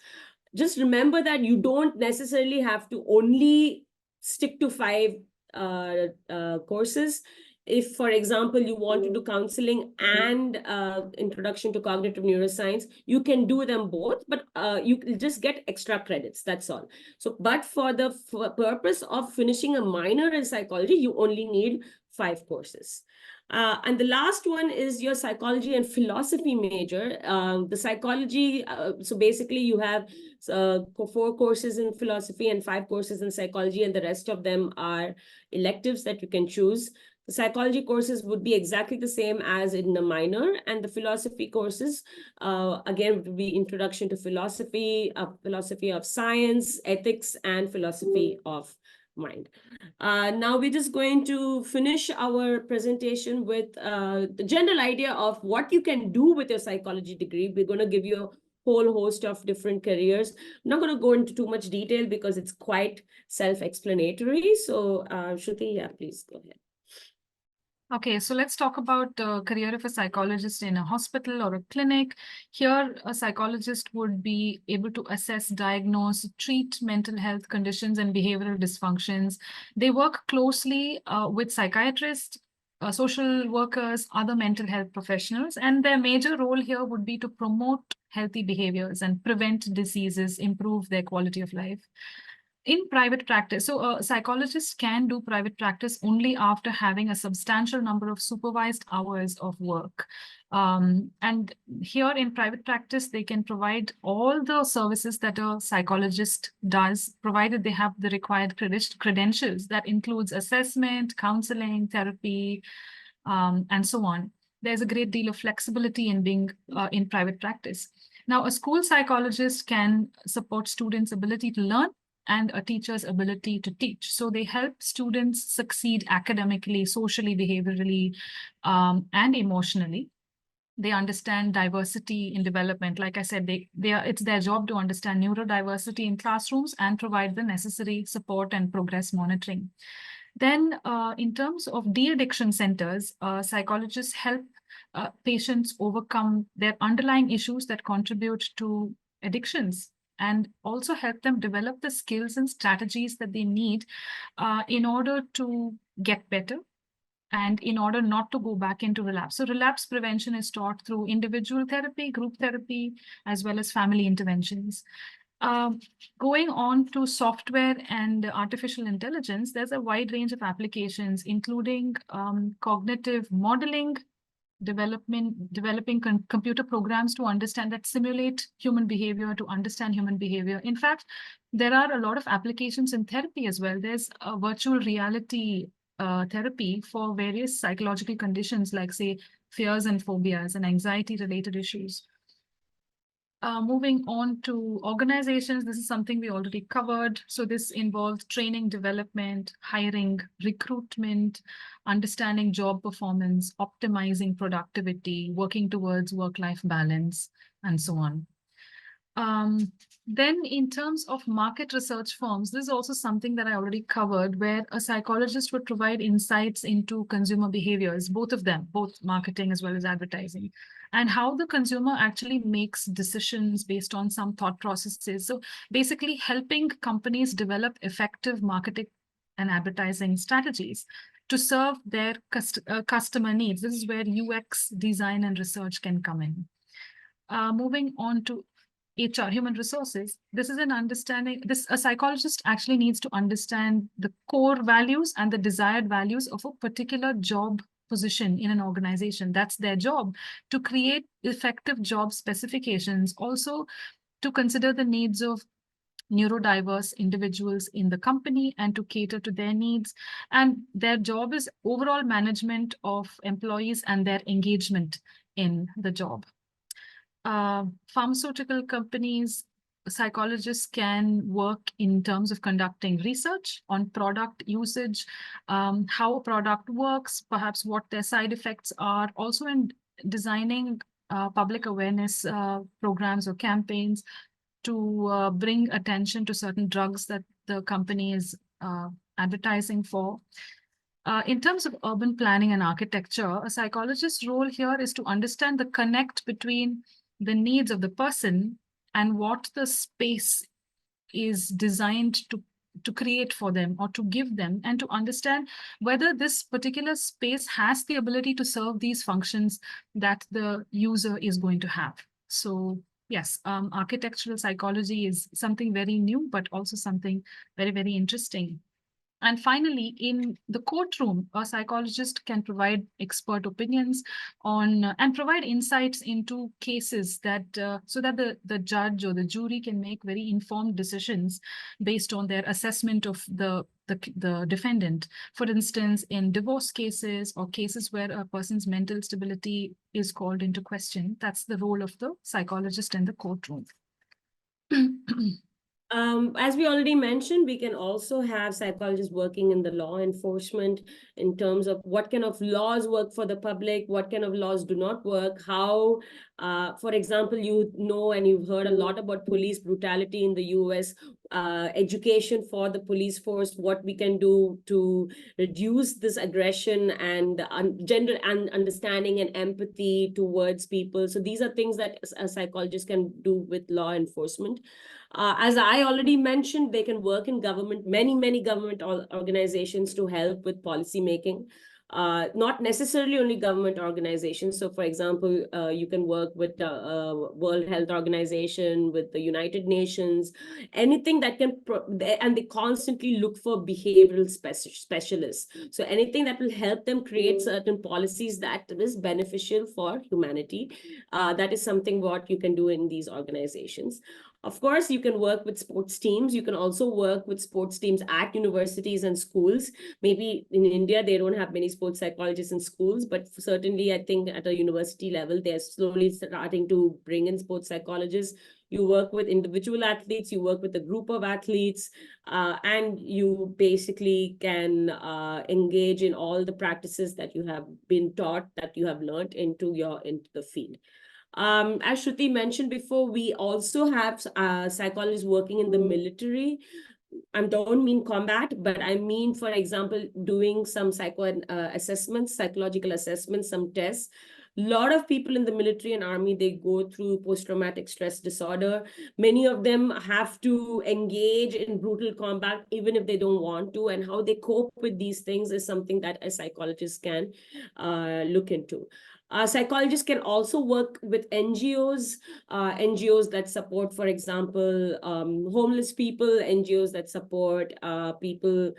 Just remember that you don't necessarily have to only stick to 5 courses. If, for example, you want to do counseling and Introduction to Cognitive Neuroscience, you can do them both, but you just get extra credits, that's all. So, but for the purpose of finishing a minor in psychology, you only need 5 courses. And the last one is your psychology and philosophy major. The psychology, so basically you have 4 courses in philosophy and 5 courses in psychology, and the rest of them are electives that you can choose. The psychology courses would be exactly the same as in the minor, and the philosophy courses, again, would be Introduction to Philosophy, Philosophy of Science, Ethics, and Philosophy of Mind. Now we're just going to finish our presentation with the general idea of what you can do with your psychology degree. We're going to give you a whole host of different careers. I'm not going to go into too much detail because it's quite self-explanatory. So Shruti, yeah, please go ahead. Okay, so let's talk about the career of a psychologist in a hospital or a clinic. Here, a psychologist would be able to assess, diagnose, treat mental health conditions and behavioral dysfunctions. They work closely with psychiatrists, social workers, other mental health professionals, and their major role here would be to promote healthy behaviors and prevent diseases, improve their quality of life. In private practice, so a psychologist can do private practice only after having a substantial number of supervised hours of work. And here in private practice, they can provide all the services that a psychologist does, provided they have the required credentials. That includes assessment, counseling, therapy, and so on. There's a great deal of flexibility in being in private practice. Now, a school psychologist can support students' ability to learn and a teacher's ability to teach. So they help students succeed academically, socially, behaviorally, and emotionally. They understand diversity in development. Like I said, it's their job to understand neurodiversity in classrooms and provide the necessary support and progress monitoring. Then in terms of de-addiction centers, psychologists help patients overcome their underlying issues that contribute to addictions, and also help them develop the skills and strategies that they need in order to get better and in order not to go back into relapse. So relapse prevention is taught through individual therapy, group therapy, as well as family interventions. Going on to software and artificial intelligence, there's a wide range of applications, including cognitive modeling, developing computer programs to understand that simulate human behavior, to understand human behavior. In fact, there are a lot of applications in therapy as well. There's a virtual reality therapy for various psychological conditions like, say, fears and phobias and anxiety-related issues. Moving on to organizations, this is something we already covered. So this involves training, development, hiring, recruitment, understanding job performance, optimizing productivity, working towards work-life balance, and so on. Then in terms of market research firms, this is also something that I already covered, where a psychologist would provide insights into consumer behaviors, both of them, both marketing as well as advertising, and how the consumer actually makes decisions based on some thought processes. So basically helping companies develop effective marketing and advertising strategies to serve their customer needs. This is where UX design and research can come in. Moving on to HR, human resources, this is an understanding, a psychologist actually needs to understand the core values and the desired values of a particular job position in an organization. That's their job, to create effective job specifications, also to consider the needs of neurodiverse individuals in the company and to cater to their needs. And their job is overall management of employees and their engagement in the job. Pharmaceutical companies, psychologists can work in terms of conducting research on product usage, how a product works, perhaps what their side effects are, also in designing public awareness programs or campaigns to bring attention to certain drugs that the company is advertising for. In terms of urban planning and architecture, a psychologist's role here is to understand the connect between the needs of the person and what the space is designed to create for them or to give them, and to understand whether this particular space has the ability to serve these functions that the user is going to have. So yes, architectural psychology is something very new, but also something very, very interesting. And finally, in the courtroom, a psychologist can provide expert opinions on and provide insights into cases that so that the judge or the jury can make very informed decisions based on their assessment of the defendant. For instance, in divorce cases or cases where a person's mental stability is called into question, that's the role of the psychologist in the courtroom. As we already mentioned, we can also have psychologists working in the law enforcement in terms of what kind of laws work for the public, what kind of laws do not work, how, for example, you know, and you've heard a lot about police brutality in the US, education for the police force, what we can do to reduce this aggression and gender and understanding and empathy towards people. So these are things that a psychologist can do with law enforcement. As I already mentioned, they can work in government, many government organizations to help with policy making. Not necessarily only government organizations. So for example, you can work with the World Health Organization, with the United Nations, anything that can, and they constantly look for behavioral specialists. So anything that will help them create certain policies that is beneficial for humanity. That is something what you can do in these organizations. Of course, you can work with sports teams. You can also work with sports teams at universities and schools. Maybe in India, they don't have many sports psychologists in schools, but certainly I think at a university level, they're slowly starting to bring in sports psychologists. You work with individual athletes, you work with a group of athletes, and you basically can engage in all the practices that you have been taught, that you have learned into the field. As Shruti mentioned before, we also have psychologists working in the military. I don't mean combat, but I mean, for example, doing some assessments, psychological assessments, some tests. A lot of people in the military and army, they go through post-traumatic stress disorder. Many of them have to engage in brutal combat, even if they don't want to, and how they cope with these things is something that a psychologist can look into. Psychologists can also work with NGOs, NGOs that support, for example, homeless people, NGOs that support people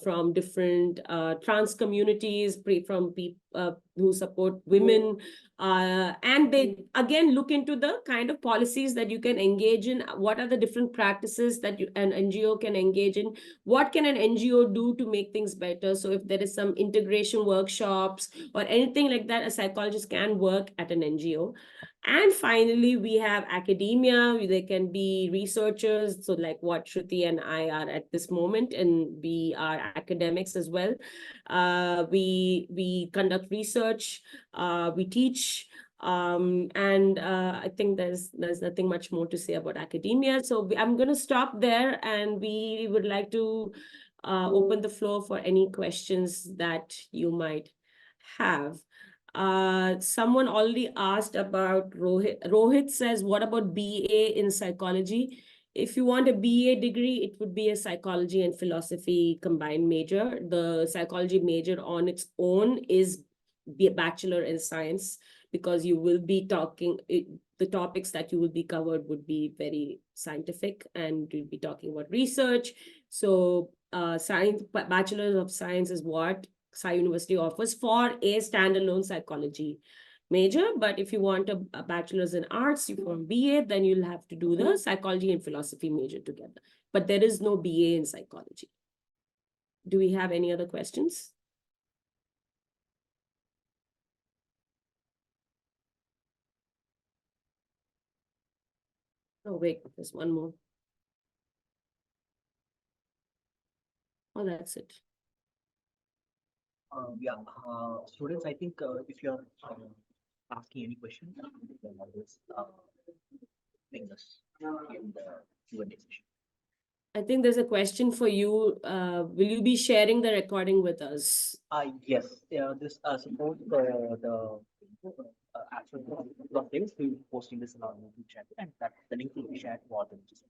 from different trans communities, from people who support women. And they, again, look into the kind of policies that you can engage in. What are the different practices that an NGO can engage in? What can an NGO do to make things better? So if there is some integration workshops or anything like that, a psychologist can work at an NGO. And finally, we have academia. They can be researchers, so like what Shruti and I are at this moment, and we are academics as well. We conduct research, we teach, and I think there's nothing much more to say about academia. So I'm going to stop there, and we would like to open the floor for any questions that you might have. Someone already asked about Rohit. Rohit says, what about BA in psychology? If you want a BA degree, it would be a psychology and philosophy combined major. The psychology major on its own is be a bachelor in science, because you will be talking, the topics that you will be covered would be very scientific, and you'll be talking about research. So science, bachelor of science is what Sai University offers for a standalone psychology major. But if you want a bachelor's in arts, you want BA, then you'll have to do the psychology and philosophy major together. But there is no BA in psychology. Do we have any other questions? Oh, wait, there's one more. Oh, that's it. Students, I think if you're asking any question, you can always ping us in the Q&A session. I think there's a question for you. Will you be sharing the recording with us? Yes, this support the actual things we'll be posting this in our YouTube channel, and that the link will be shared to all the users.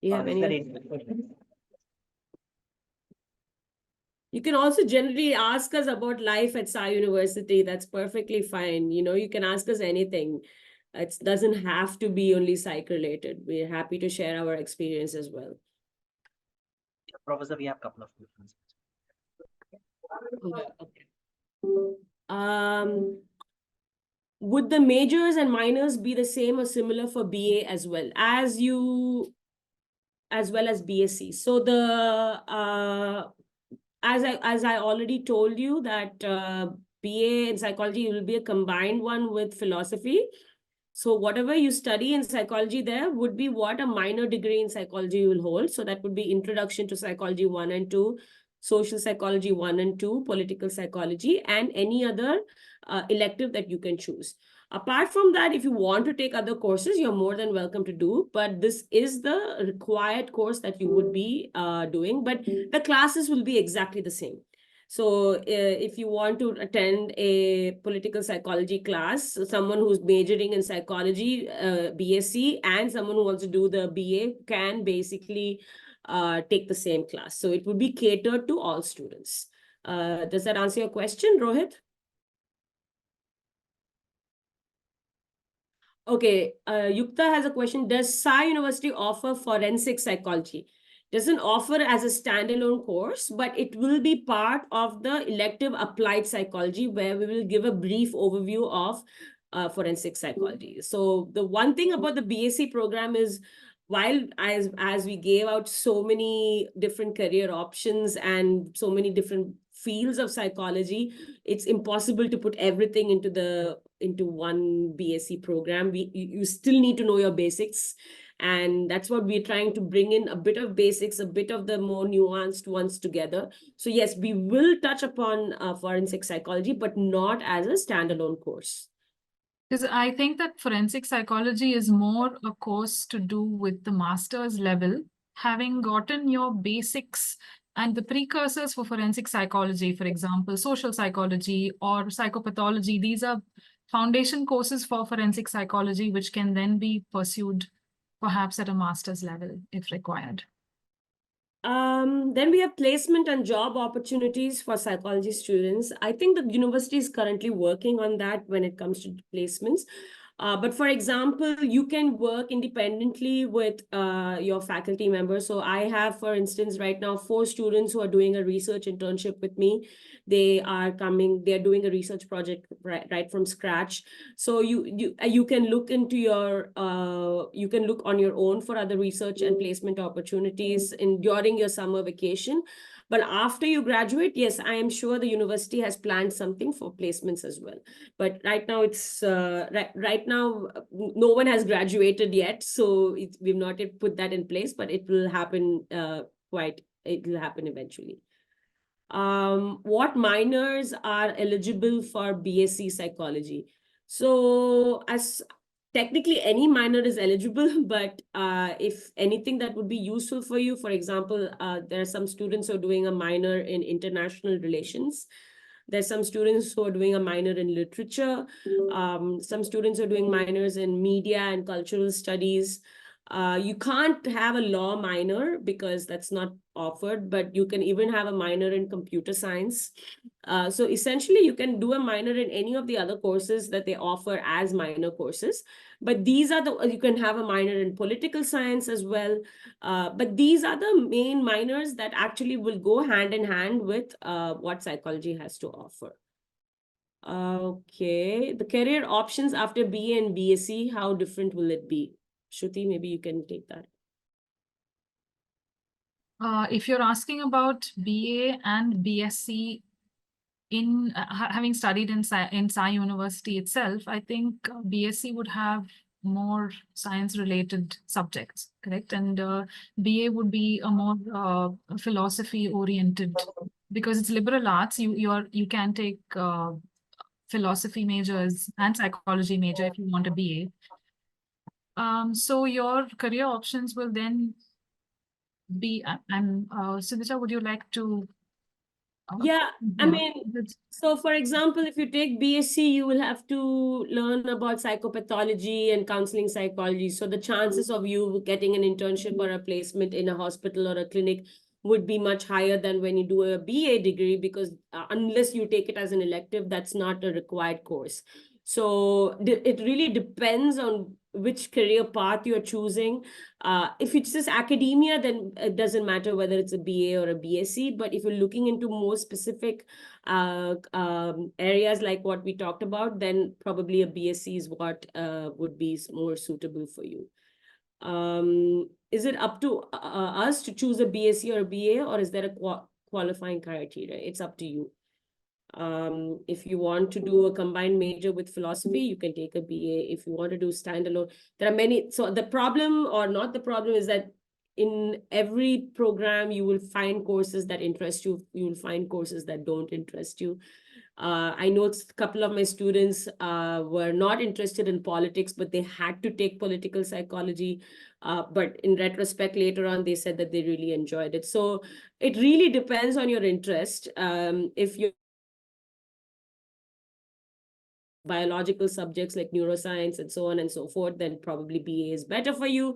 Do you have Is there any? any questions? You can also generally ask us about life at Sai University. That's perfectly fine. You know, you can ask us anything. It doesn't have to be only psych related. We're happy to share our experience as well. Professor, we have a couple of questions. Okay. Would the majors and minors be the same or similar for BA as well as B.Sc? So the as I already told you that BA in psychology will be a combined one with philosophy. So whatever you study in psychology there would be what a minor degree in psychology will hold. So that would be Introduction to Psychology 1 and 2, Social Psychology 1 and 2, Political Psychology, and any other elective that you can choose. Apart from that, if you want to take other courses, you're more than welcome to do. But this is the required course that you would be doing. But the classes will be exactly the same. So if you want to attend a political psychology class, someone who's majoring in psychology, B.Sc, and someone who wants to do the BA can basically take the same class. So it would be catered to all students. Does that answer your question, Rohit? Okay, Yukta has a question. Does Sai University offer forensic psychology? Doesn't offer as a standalone course, but it will be part of the elective applied psychology, where we will give a brief overview of forensic psychology. So the one thing about the B.Sc program is, while as we gave out so many different career options and so many different fields of psychology, it's impossible to put everything into one B.Sc program. You still need to know your basics. And that's what we're trying to bring in, a bit of basics, a bit of the more nuanced ones together. So yes, we will touch upon forensic psychology, but not as a standalone course. Because I think that forensic psychology is more a course to do with the master's level. Having gotten your basics and the precursors for forensic psychology, for example, social psychology or psychopathology, these are foundation courses for forensic psychology, which can then be pursued perhaps at a master's level if required. Then we have placement and job opportunities for psychology students. I think the university is currently working on that when it comes to placements. But for example, you can work independently with your faculty members. So I have, for instance, right now, 4 students who are doing a research internship with me. They're doing a research project right from scratch. So you can look into you can look on your own for other research and placement opportunities during your summer vacation. But after you graduate, yes, I am sure the university has planned something for placements as well. But right now right now no one has graduated yet, so we've not yet put that in place, but it will happen it will happen eventually. What minors are eligible for B.Sc psychology? So as technically any minor is eligible, but if anything that would be useful for you, for example, there are some students who are doing a minor in international relations. There's some students who are doing a minor in literature. Some students are doing minors in media and cultural studies. You can't have a law minor because that's not offered, but you can even have a minor in computer science. So essentially, you can do a minor in any of the other courses that they offer as minor courses. But you can have a minor in political science as well. But these are the main minors that actually will go hand in hand with what psychology has to offer. Okay, the career options after BA and B.Sc, how different will it be? Shruti, maybe you can take that. If you're asking about BA and B.Sc in having studied in Sai University itself, I think B.Sc would have more science-related subjects, correct? And BA would be a more philosophy-oriented, because it's liberal arts. You can take philosophy majors and psychology major if you want a BA. So your career options will then be. Sindhija, would you like to? Yeah, I mean, so for example, if you take B.Sc, you will have to learn about psychopathology and counseling psychology. So the chances of you getting an internship or a placement in a hospital or a clinic would be much higher than when you do a BA degree, because unless you take it as an elective, that's not a required course. So it really depends on which career path you're choosing. If it's just academia, then it doesn't matter whether it's a BA or a B.Sc. But if you're looking into more specific areas like what we talked about, then probably a B.Sc is what would be more suitable for you. Is it up to us to choose a B.Sc or a BA, or is there a qualifying criteria? It's up to you. If you want to do a combined major with philosophy, you can take a BA. If you want to do standalone, there are many. So the problem, or not the problem, is that in every program, you will find courses that interest you. You will find courses that don't interest you. I know a couple of my students were not interested in politics, but they had to take political psychology. But in retrospect, later on, they said that they really enjoyed it. So it really depends on your interest. If you're biological subjects like neuroscience and so on and so forth, then probably BA is better for you.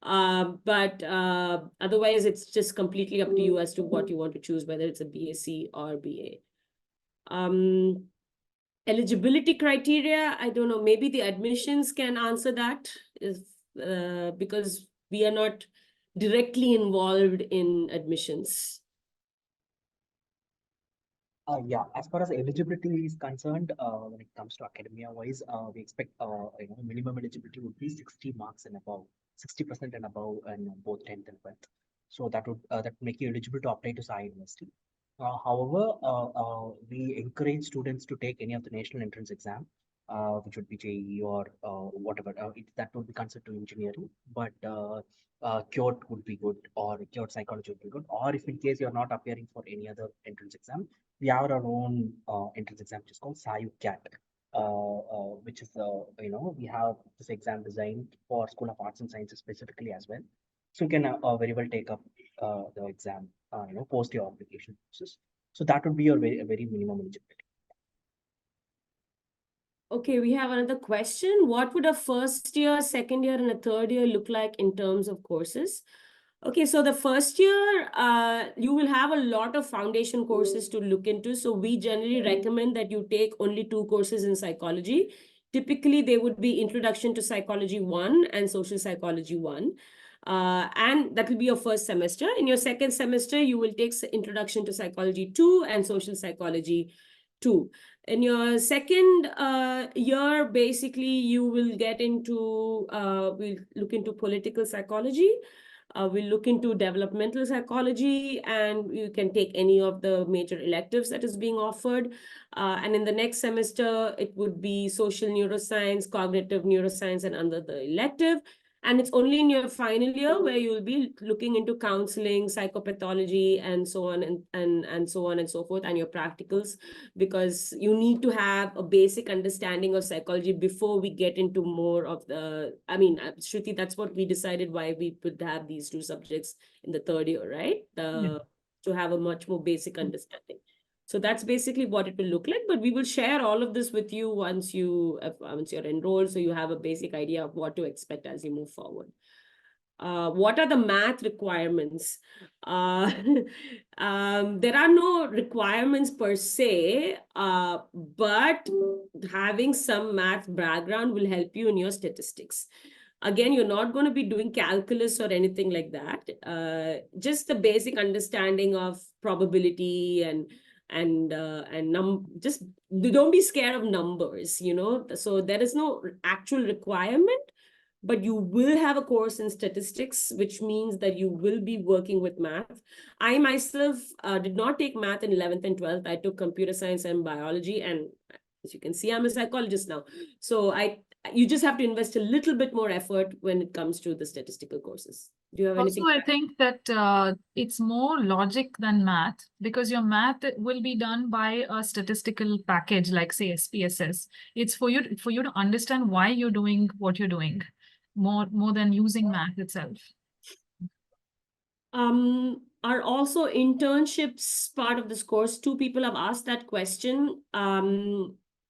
But otherwise, it's just completely up to you as to what you want to choose, whether it's a B.Sc or BA. Eligibility criteria, I don't know, maybe the admissions can answer that, because we are not directly involved in admissions. Yeah, as far as eligibility is concerned, when it comes to academia-wise, we expect minimum eligibility would be 60 marks and above, 60% and above, in both 10th and 12th. So that would make you eligible to apply to Sai University. However, we encourage students to take any of the national entrance exam, which would be JEE or whatever. That would be considered to engineering, but cured would be good, or cured psychology would be good. Or if in case you're not appearing for any other entrance exam, we have our own entrance exam, which is called SaiU CAT, which is we have this exam designed for School of Arts and Sciences specifically as well. So you can very well take up the exam, post your application process. So that would be your very minimum eligibility. Okay, we have another question. What would a first year, second year, and a third year look like in terms of courses? Okay, so the first year, you will have a lot of foundation courses to look into. So we generally recommend that you take only 2 courses in psychology. Typically, they would be Introduction to Psychology 1 and Social Psychology 1. And that will be your first semester. In your second semester, you will take Introduction to Psychology 2 and Social Psychology 2. In your second year, basically, you will get into, we'll look into political psychology. We'll look into developmental psychology, and you can take any of the major electives that is being offered. And in the next semester, it would be social neuroscience, cognitive neuroscience, and under the elective. And it's only in your final year where you'll be looking into counseling, psychopathology, and so on and so on and so forth, and your practicals, because you need to have a basic understanding of psychology before we get into more of the, Shruti, that's what we decided why we would have these 2 subjects in the third year, right? To have a much more basic understanding. So that's basically what it will look like, but we will share all of this with you once you're enrolled, so you have a basic idea of what to expect as you move forward. What are the math requirements? There are no requirements per se, but having some math background will help you in your statistics. Again, you're not going to be doing calculus or anything like that. Just the basic understanding of probability just don't be scared of numbers, So there is no actual requirement, but you will have a course in statistics, which means that you will be working with math. I myself did not take math in 11th and 12th. I took computer science and biology, and as you can see, I'm a psychologist now. So you just have to invest a little bit more effort when it comes to the statistical courses. Do you have anything? Also, I think that it's more logic than math, because your math will be done by a statistical package like, say, SPSS. It's for you to understand why you're doing what you're doing, more than using math itself. Are also internships part of this course? 2 people have asked that question.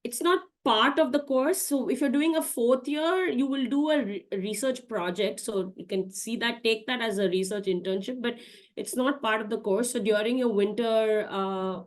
It's not part of the course. So if you're doing a 4th year, you will do a research project. So you can take that as a research internship, but it's not part of the course. So during your winter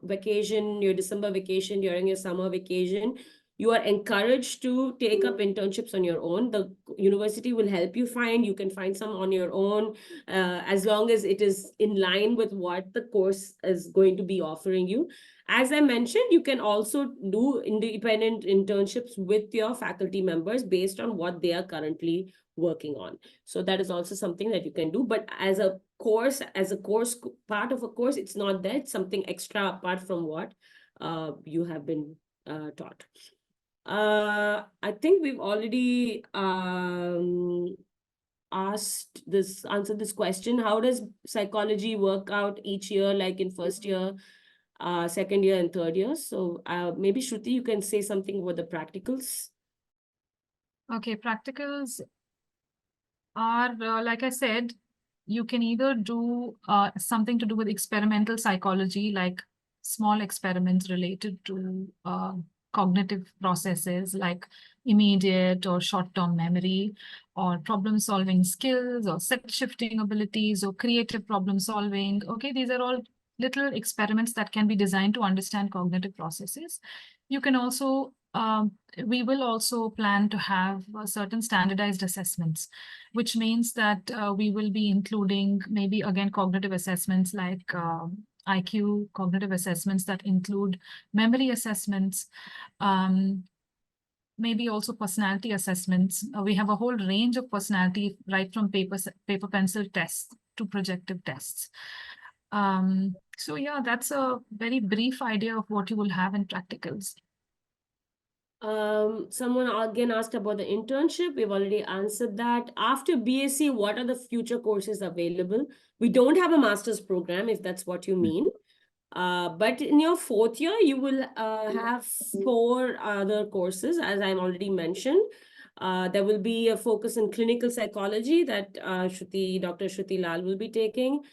vacation, your December vacation, during your summer vacation, you are encouraged to take up internships on your own. The university will help you you can find some on your own, as long as it is in line with what the course is going to be offering you. As I mentioned, you can also do independent internships with your faculty members based on what they are currently working on. So that is also something that you can do. But as a course, part of a course, it's not that. It's something extra apart from what you have been taught. I think we've already answered this question. How does psychology work out each year, like in first year, second year, and third year? So maybe Shruti, you can say something about the practicals. Okay, practicals are, like I said, you can either do something to do with experimental psychology, like small experiments related to cognitive processes like immediate or short-term memory, or problem-solving skills, or set-shifting abilities, or creative problem-solving. Okay, these are all little experiments that can be designed to understand cognitive processes. You can also, we will also plan to have certain standardized assessments, which means that we will be including maybe, again, cognitive assessments like IQ, cognitive assessments that include memory assessments, maybe also personality assessments. We have a whole range of personality, right from paper pencil tests to projective tests. So yeah, that's a very brief idea of what you will have in practicals. Someone again asked about the internship. We've already answered that. After B.Sc, what are the future courses available? We don't have a master's program, if that's what you mean. But in your fourth year, you will have 4 other courses, as I already mentioned. There will be a focus in clinical psychology that Dr. Shruti Lal will be taking.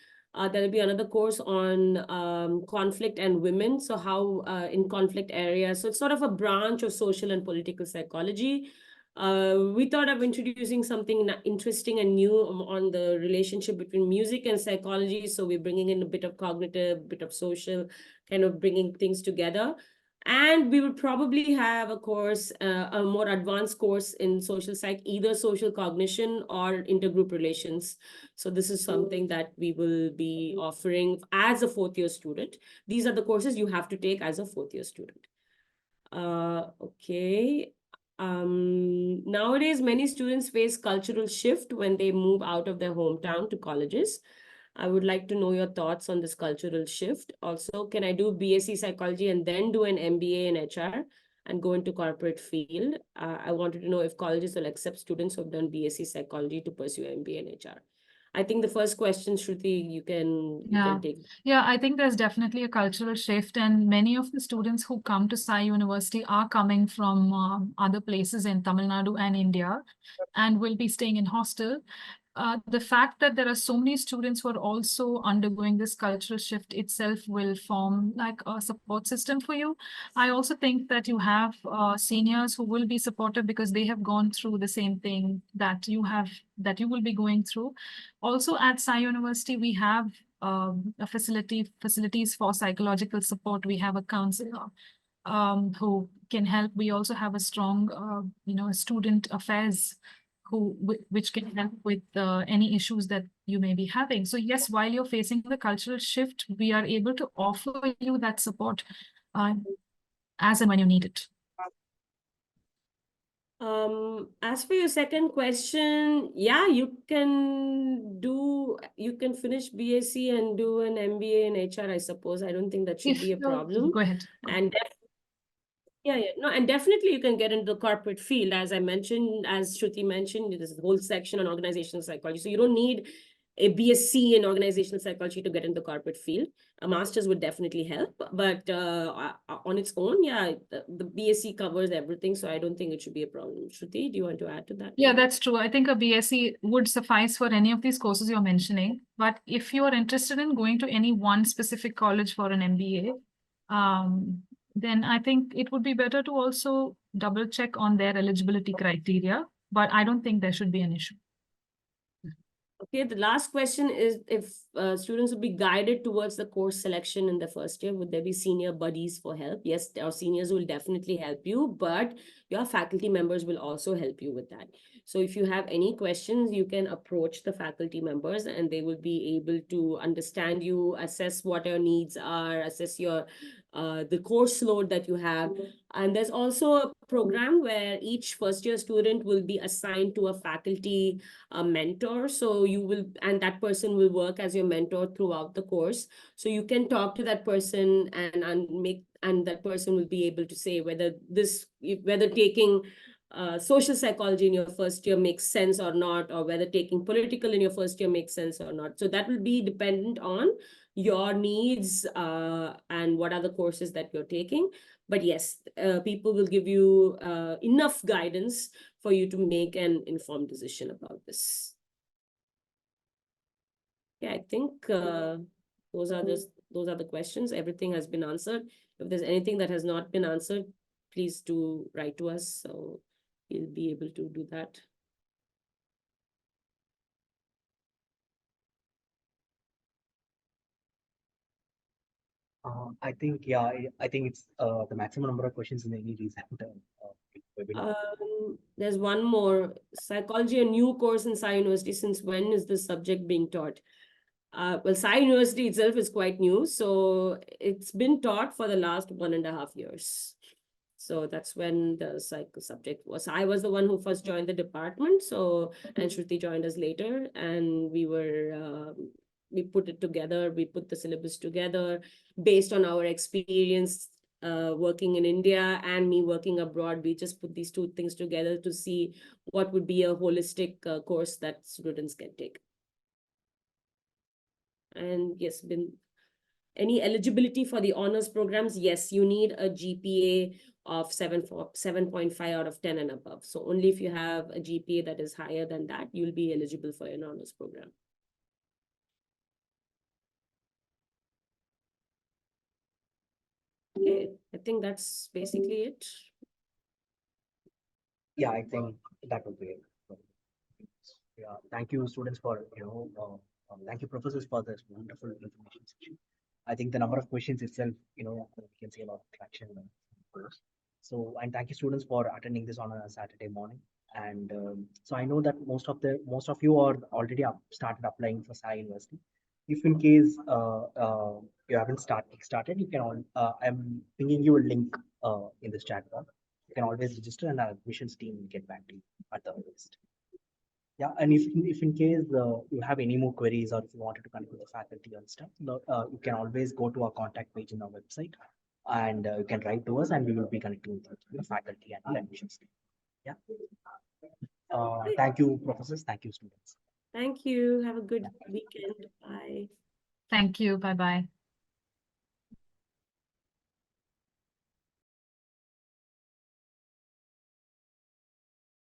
There will be another course on conflict and women. So how in conflict areas. So it's sort of a branch of social and political psychology. We thought of introducing something interesting and new on the relationship between music and psychology. So we're bringing in a bit of cognitive, bit of social, kind of bringing things together. And we will probably have a course, a more advanced course in social psych, either social cognition or intergroup relations. So this is something that we will be offering as a fourth year student. These are the courses you have to take as a fourth year student. Okay. Nowadays, many students face cultural shift when they move out of their hometown to colleges. I would like to know your thoughts on this cultural shift. Also, can I do B.Sc psychology and then do an MBA in HR and go into corporate field? I wanted to know if colleges will accept students who have done B.Sc psychology to pursue MBA in HR. I think the first question, Shruti, you can take. Yeah, I think there's definitely a cultural shift, and many of the students who come to Sai University are coming from other places in Tamil Nadu and India, and will be staying in hostel. The fact that there are so many students who are also undergoing this cultural shift itself will form like a support system for you. I also think that you have seniors who will be supportive because they have gone through the same thing that you will be going through. Also at Sai University, we have facilities for psychological support. We have a counselor who can help. We also have a strong, student affairs which can help with any issues that you may be having. So yes, while you're facing the cultural shift, we are able to offer you that support as and when you need it. As for your second question, yeah, you can finish B.Sc and do an MBA in HR, I suppose. I don't think that should be a problem. Go ahead. And no, and definitely you can get into the corporate field. As I mentioned, as Shruti mentioned, there's a whole section on organizational psychology. So you don't need a B.Sc in organizational psychology to get into the corporate field. A master's would definitely help, but on its own, yeah, the B.Sc covers everything. So I don't think it should be a problem. Shruti, do you want to add to that? Yeah, that's true. I think a B.Sc would suffice for any of these courses you're mentioning. But if you are interested in going to any one specific college for an MBA, then I think it would be better to also double check on their eligibility criteria. But I don't think there should be an issue. Okay, the last question is if students would be guided towards the course selection in the first year, would there be senior buddies for help? Yes, our seniors will definitely help you, but your faculty members will also help you with that. So if you have any questions, you can approach the faculty members and they will be able to understand you, assess what your needs are, assess your the course load that you have. And there's also a program where each first year student will be assigned to a faculty mentor. So you will, and that person will work as your mentor throughout the course. So you can talk to that person and that person will be able to say whether taking social psychology in your first year makes sense or not, or whether taking political in your first year makes sense or not. So that will be dependent on your needs and what are the courses that you're taking. But yes, people will give you enough guidance for you to make an informed decision about this. Yeah, I think those are the questions. Everything has been answered. If there's anything that has not been answered, please do write to us, so we'll be able to do that. I think, yeah, I think it's the maximum number of questions in any recent webinar. There's one more. Psychology, a new course in Sai University. Since when is this subject being taught? Well, Sai University itself is quite new, so it's been taught for the last 1.5 years. So that's when the psych subject was. I was the one who first joined the department, so and Shruti joined us later, and we were we put it together, we put the syllabus together based on our experience working in India and me working abroad. We just put these two things together to see what would be a holistic course that students can take. And yes, any eligibility for the honors programs? Yes, you need a GPA of 7.5 out of 10 and above. So only if you have a GPA that is higher than that, you'll be eligible for an honors program. Okay, I think that's basically it. Yeah, I think that would be it. Yeah, thank you, students, for thank you, professors, for this wonderful information session. I think the number of questions itself, we can see a lot of traction in the course. So, and thank you, students, for attending this on a Saturday morning. And so I know that most of you are already started applying for Sai University. If in case you haven't started, you can I'm pinging you a link in this chat box. You can always register, and our admissions team will get back to you at the earliest. Yeah, and if in case you have any more queries, or if you wanted to connect with the faculty and stuff, you can always go to our contact page in our website, and you can write to us, and we will be connecting with the faculty and the admissions team. Yeah. Thank you, professors. Thank you, students. Thank you. Have a good weekend. Bye. Thank you. Bye-bye.